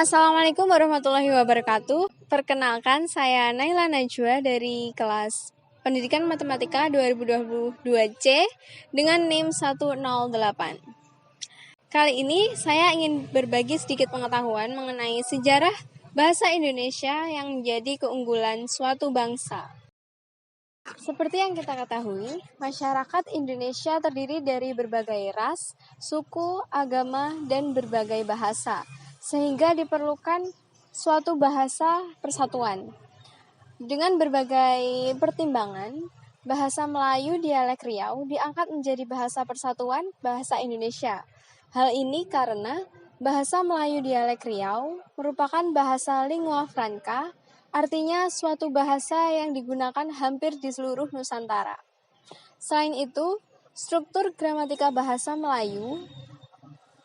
Assalamualaikum warahmatullahi wabarakatuh. Perkenalkan, saya Naila Najwa dari kelas Pendidikan Matematika 2022C dengan NIM 108. Kali ini saya ingin berbagi sedikit pengetahuan mengenai sejarah bahasa Indonesia yang menjadi keunggulan suatu bangsa. Seperti yang kita ketahui, masyarakat Indonesia terdiri dari berbagai ras, suku, agama, dan berbagai bahasa, sehingga diperlukan suatu bahasa persatuan. Dengan berbagai pertimbangan, bahasa Melayu dialek Riau diangkat menjadi bahasa persatuan bahasa Indonesia. Hal ini karena bahasa Melayu dialek Riau merupakan bahasa lingua franca, artinya suatu bahasa yang digunakan hampir di seluruh Nusantara. Selain itu, struktur gramatika bahasa Melayu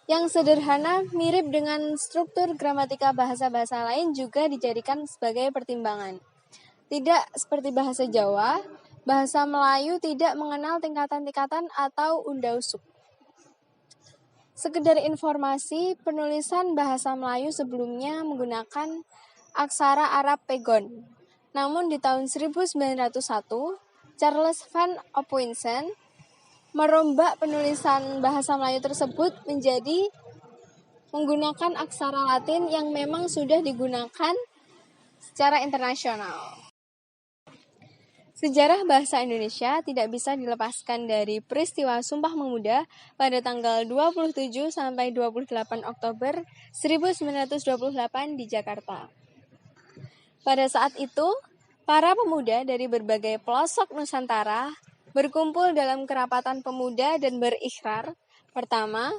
yang sederhana mirip dengan struktur gramatika bahasa-bahasa lain juga dijadikan sebagai pertimbangan. Tidak seperti bahasa Jawa, bahasa Melayu tidak mengenal tingkatan-tingkatan atau undausuk. Sekedar informasi, penulisan bahasa Melayu sebelumnya menggunakan aksara Arab Pegon. Namun di tahun 1901, Charles van Ophuijsen merombak penulisan bahasa Melayu tersebut menjadi menggunakan aksara Latin yang memang sudah digunakan secara internasional. Sejarah bahasa Indonesia tidak bisa dilepaskan dari peristiwa Sumpah Pemuda pada tanggal 27 sampai 28 Oktober 1928 di Jakarta. Pada saat itu, para pemuda dari berbagai pelosok Nusantara berkumpul dalam kerapatan pemuda dan berikhrar. Pertama,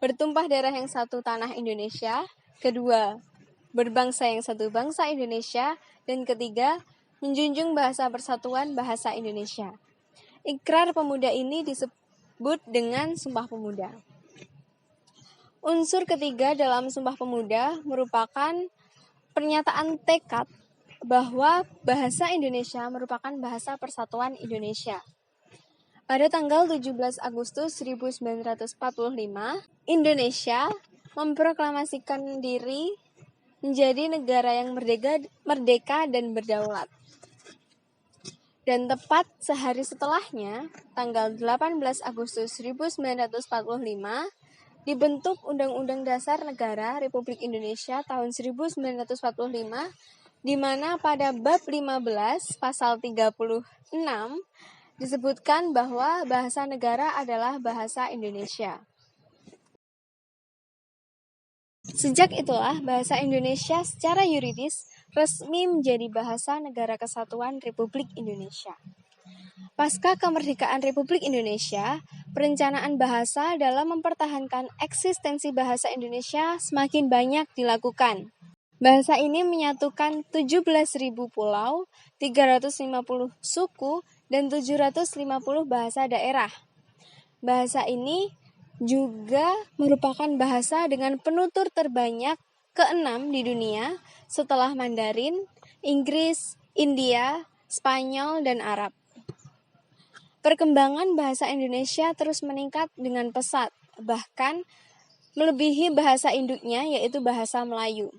bertumpah darah yang satu tanah Indonesia. Kedua, berbangsa yang satu bangsa Indonesia. Dan ketiga, menjunjung bahasa persatuan bahasa Indonesia. Ikrar pemuda ini disebut dengan Sumpah Pemuda. Unsur ketiga dalam Sumpah Pemuda merupakan pernyataan tekad bahwa bahasa Indonesia merupakan bahasa persatuan Indonesia. Pada tanggal 17 Agustus 1945, Indonesia memproklamasikan diri menjadi negara yang merdeka dan berdaulat. Dan tepat sehari setelahnya, tanggal 18 Agustus 1945, dibentuk Undang-Undang Dasar Negara Republik Indonesia tahun 1945, di mana pada bab 15 pasal 36 disebutkan bahwa bahasa negara adalah bahasa Indonesia. Sejak itulah bahasa Indonesia secara yuridis resmi menjadi bahasa Negara Kesatuan Republik Indonesia. Pasca kemerdekaan Republik Indonesia, perencanaan bahasa dalam mempertahankan eksistensi bahasa Indonesia semakin banyak dilakukan. Bahasa ini menyatukan 17.000 pulau, 350 suku, dan 750 bahasa daerah. Bahasa ini juga merupakan bahasa dengan penutur terbanyak ke-6 di dunia setelah Mandarin, Inggris, India, Spanyol, dan Arab. Perkembangan bahasa Indonesia terus meningkat dengan pesat, bahkan melebihi bahasa induknya yaitu bahasa Melayu.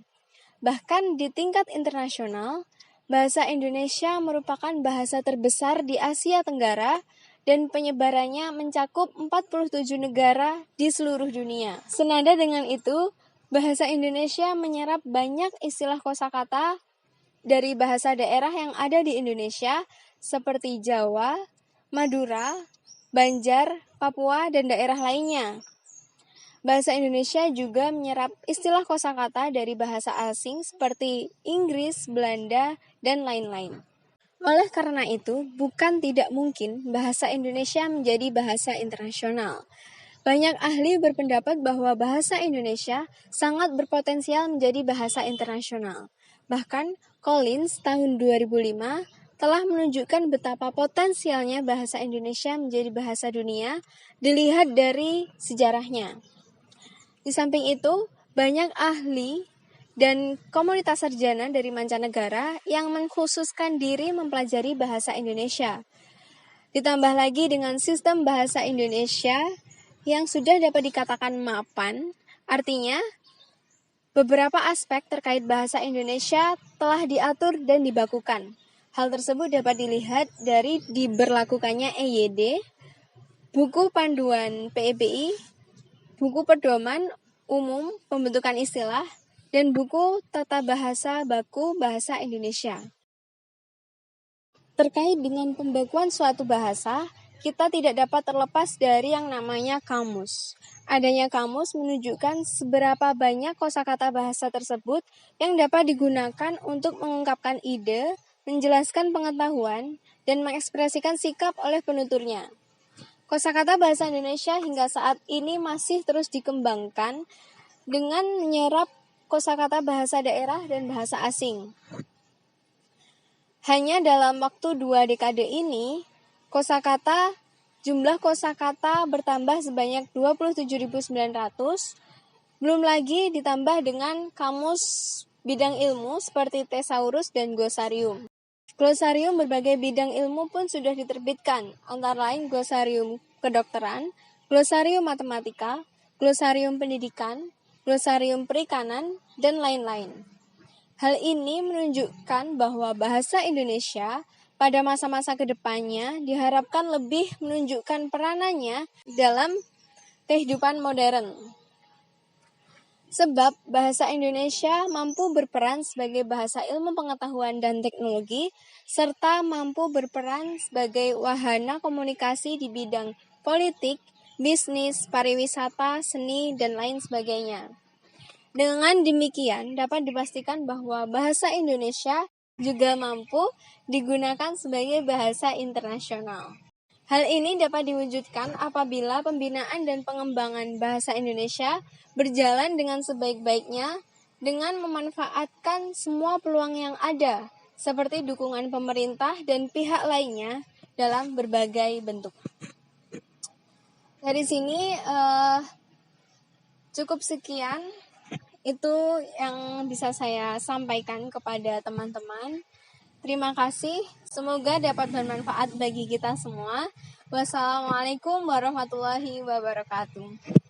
Bahkan di tingkat internasional, bahasa Indonesia merupakan bahasa terbesar di Asia Tenggara dan penyebarannya mencakup 47 negara di seluruh dunia. Senada dengan itu, bahasa Indonesia menyerap banyak istilah kosakata dari bahasa daerah yang ada di Indonesia seperti Jawa, Madura, Banjar, Papua, dan daerah lainnya. Bahasa Indonesia juga menyerap istilah kosakata dari bahasa asing seperti Inggris, Belanda, dan lain-lain. Oleh karena itu, bukan tidak mungkin bahasa Indonesia menjadi bahasa internasional. Banyak ahli berpendapat bahwa bahasa Indonesia sangat berpotensial menjadi bahasa internasional. Bahkan, Collins tahun 2005 telah menunjukkan betapa potensialnya bahasa Indonesia menjadi bahasa dunia dilihat dari sejarahnya. Di samping itu, banyak ahli dan komunitas sarjana dari mancanegara yang mengkhususkan diri mempelajari bahasa Indonesia. Ditambah lagi dengan sistem bahasa Indonesia yang sudah dapat dikatakan mapan, artinya Beberapa aspek terkait bahasa Indonesia telah diatur dan dibakukan. Hal tersebut dapat dilihat dari diberlakukannya EYD, buku panduan PEBI, buku pedoman umum pembentukan istilah, dan buku tata bahasa baku bahasa Indonesia. Terkait dengan pembakuan suatu bahasa, kita tidak dapat terlepas dari yang namanya kamus. Adanya kamus menunjukkan seberapa banyak kosakata bahasa tersebut yang dapat digunakan untuk mengungkapkan ide, menjelaskan pengetahuan, dan mengekspresikan sikap oleh penuturnya. Kosakata bahasa Indonesia hingga saat ini masih terus dikembangkan dengan menyerap kosakata bahasa daerah dan bahasa asing. Hanya dalam waktu 2 dekade ini, jumlah kosakata bertambah sebanyak 27.900, belum lagi ditambah dengan kamus bidang ilmu seperti thesaurus dan glosarium. Glosarium berbagai bidang ilmu pun sudah diterbitkan, antara lain glosarium kedokteran, glosarium matematika, glosarium pendidikan, glosarium perikanan, dan lain-lain. Hal ini menunjukkan bahwa bahasa Indonesia pada masa-masa kedepannya diharapkan lebih menunjukkan peranannya dalam kehidupan modern. Sebab bahasa Indonesia mampu berperan sebagai bahasa ilmu pengetahuan dan teknologi, serta mampu berperan sebagai wahana komunikasi di bidang politik, bisnis, pariwisata, seni, dan lain sebagainya. Dengan demikian, dapat dipastikan bahwa bahasa Indonesia juga mampu digunakan sebagai bahasa internasional. Hal ini dapat diwujudkan apabila pembinaan dan pengembangan bahasa Indonesia berjalan dengan sebaik-baiknya dengan memanfaatkan semua peluang yang ada, seperti dukungan pemerintah dan pihak lainnya dalam berbagai bentuk. Dari sini cukup sekian. Itu yang bisa saya sampaikan kepada teman-teman. Terima kasih. Semoga dapat bermanfaat bagi kita semua. Wassalamualaikum warahmatullahi wabarakatuh.